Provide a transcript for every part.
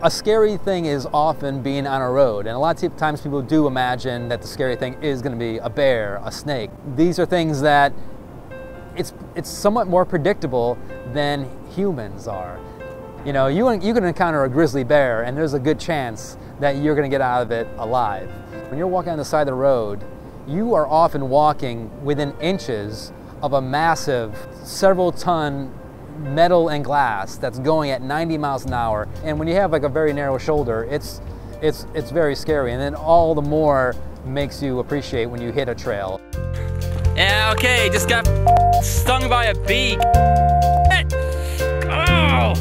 A scary thing is often being on a road, and a lot of times people do imagine that the scary thing is going to be a bear, a snake. These are things that it's somewhat more predictable than humans are. You know, you can encounter a grizzly bear, and there's a good chance that you're going to get out of it alive. When you're walking on the side of the road, you are often walking within inches of a massive, several-ton metal and glass that's going at 90 miles an hour, and when you have like a very narrow shoulder, it's very scary, and then all the more makes you appreciate when you hit a trail. Yeah, okay, just got stung by a bee. Oh!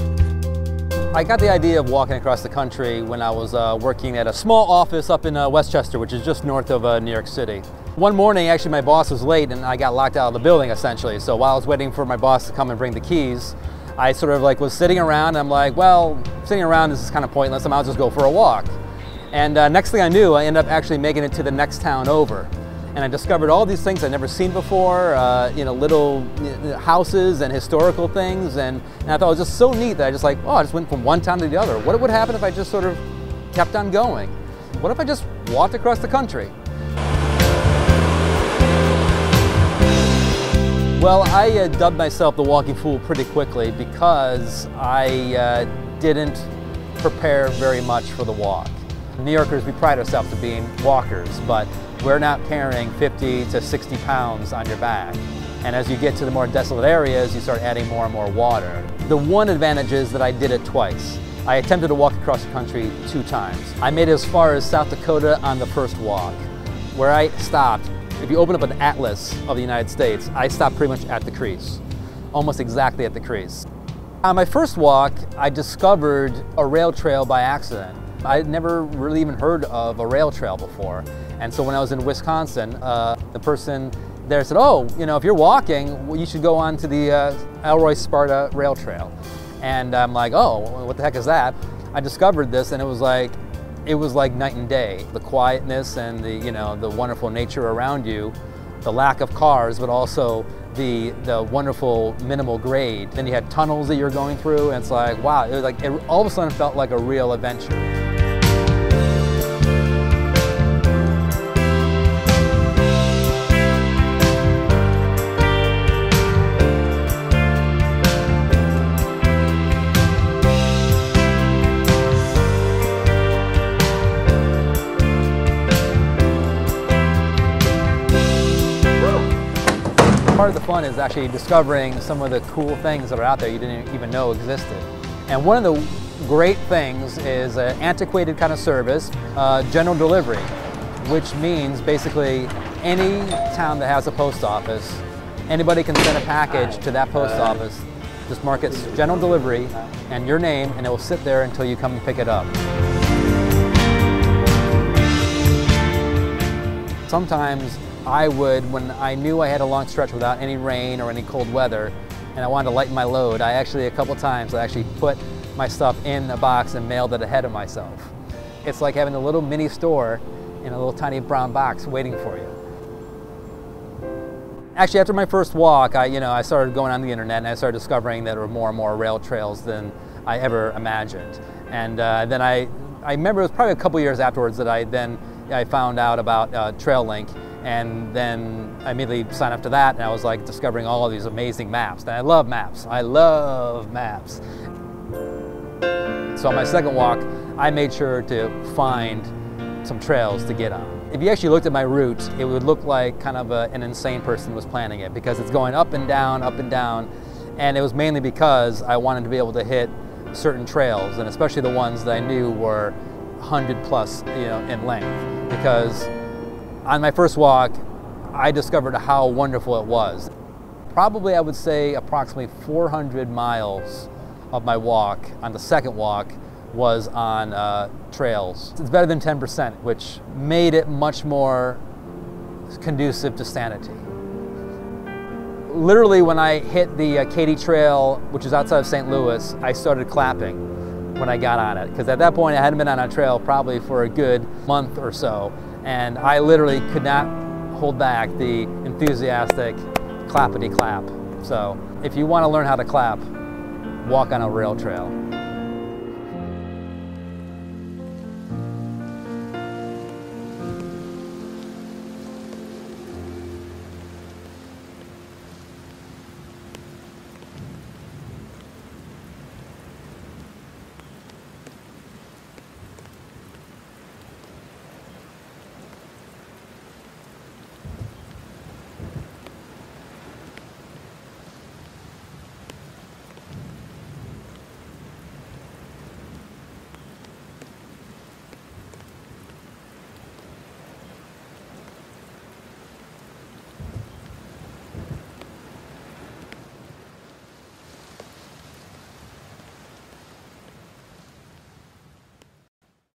I got the idea of walking across the country when I was working at a small office up in Westchester, which is just north of New York City. One morning, actually, my boss was late and I got locked out of the building, essentially. So while I was waiting for my boss to come and bring the keys, I sort of like was sitting around, and I'm like, well, sitting around, this is kind of pointless, I might as well just go for a walk. And next thing I knew, I ended up actually making it to the next town over. And I discovered all these things I'd never seen before, you know, little houses and historical things, and I thought it was just so neat that I just like, oh, I just went from one town to the other. What would happen if I just sort of kept on going? What if I just walked across the country? Well, I dubbed myself the Walking Fool pretty quickly because I didn't prepare very much for the walk. New Yorkers, we pride ourselves on being walkers, but we're not carrying 50 to 60 pounds on your back. And as you get to the more desolate areas, you start adding more and more water. The one advantage is that I did it twice. I attempted to walk across the country 2 times. I made it as far as South Dakota on the first walk, where I stopped. If you open up an atlas of the United States, I stopped pretty much at the crease, almost exactly at the crease. On my first walk, I discovered a rail trail by accident. I had never really even heard of a rail trail before. And so when I was in Wisconsin, the person there said, oh, you know, if you're walking, well, you should go on to the Elroy-Sparta rail trail. And I'm like, oh, what the heck is that? I discovered this, and it was like night and day. The quietness and the, you know, the wonderful nature around you, the lack of cars, but also the wonderful minimal grade. Then you had tunnels that you're going through, and it's like, wow, it was like, it all of a sudden felt like a real adventure. Part of the fun is actually discovering some of the cool things that are out there you didn't even know existed. And one of the great things is an antiquated kind of service, general delivery, which means basically any town that has a post office, anybody can send a package to that post office, just mark it general delivery and your name, and it will sit there until you come and pick it up. Sometimes I would, when I knew I had a long stretch without any rain or any cold weather, and I wanted to lighten my load, I actually, a couple times, I actually put my stuff in a box and mailed it ahead of myself. It's like having a little mini store in a little tiny brown box waiting for you. Actually, after my first walk, I started going on the internet, and I started discovering that there were more and more rail trails than I ever imagined. And then I remember it was probably a couple years afterwards that I found out about TrailLink. And then I immediately signed up to that, and I was like discovering all of these amazing maps. And I love maps. I love maps. So on my second walk, I made sure to find some trails to get on. If you actually looked at my route, it would look like kind of an insane person was planning it, because it's going up and down, and it was mainly because I wanted to be able to hit certain trails, and especially the ones that I knew were 100 plus, in length, because on my first walk, I discovered how wonderful it was. Probably, I would say, approximately 400 miles of my walk on the second walk was on trails. It's better than 10%, which made it much more conducive to sanity. Literally, when I hit the Katy Trail, which is outside of St. Louis, I started clapping when I got on it, because at that point I hadn't been on a trail probably for a good month or so. And I literally could not hold back the enthusiastic clappity clap. So if you want to learn how to clap, walk on a rail trail.